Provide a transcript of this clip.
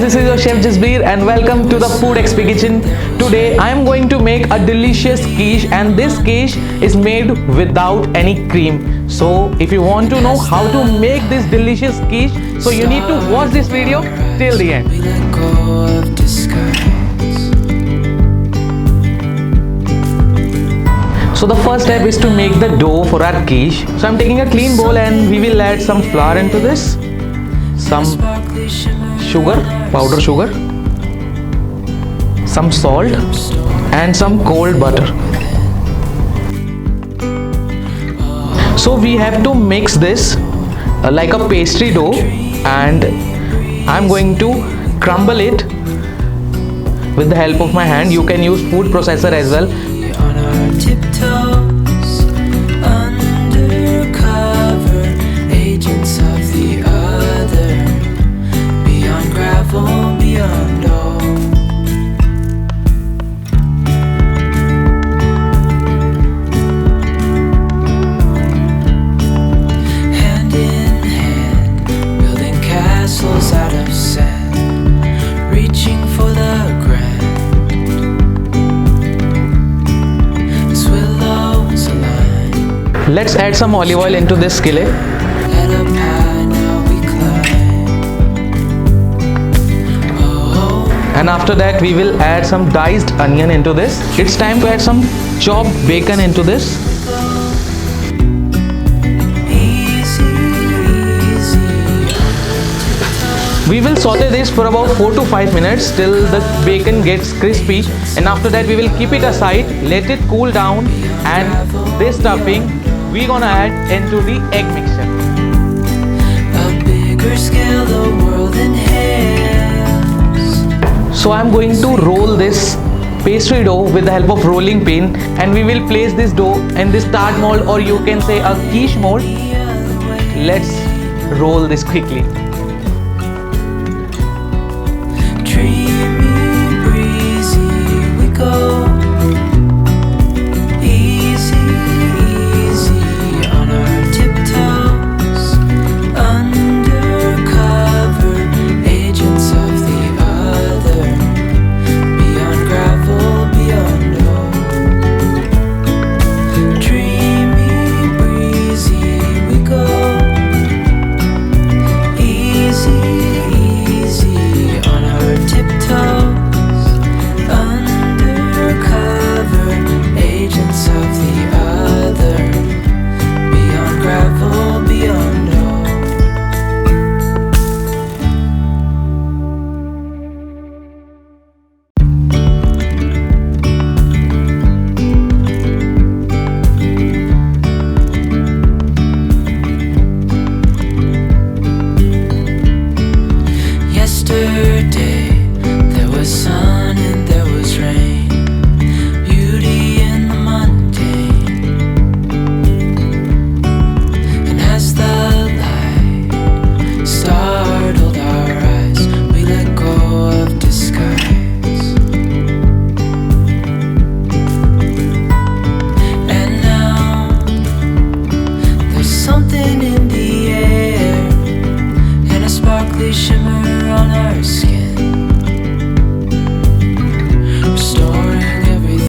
this is your chef Jasbir and welcome to the TheFoodXP kitchen. Today I am going to make a delicious quiche, and this quiche is made without any cream. So if you want to know how to make this delicious quiche, so you need to watch this video till the end. So the first step is to make the dough for our quiche. So I'm taking a clean bowl and we will add some flour into this, some sugar, powder sugar, some salt and some cold butter. So we have to mix this like a pastry dough, and I'm going to crumble it with the help of my hand. You can use food processor as well. Tiptoes, undercover agents of the other, beyond gravel, beyond all. Hand in hand, building castles out of sand, reaching for the grand. Let's add some olive oil into this skillet. And after that we will add some diced onion into this. It's time to add some chopped bacon into this. We will saute this for about 4 to 5 minutes till the bacon gets crispy, and after that we will keep it aside, let it cool down, and this stuffing we're gonna add into the egg mixture. A bigger scale, the world inhales. So I'm going to roll this pastry dough with the help of rolling pin, and we will place this dough in this tart mold, or you can say a quiche mold. Let's roll this quickly.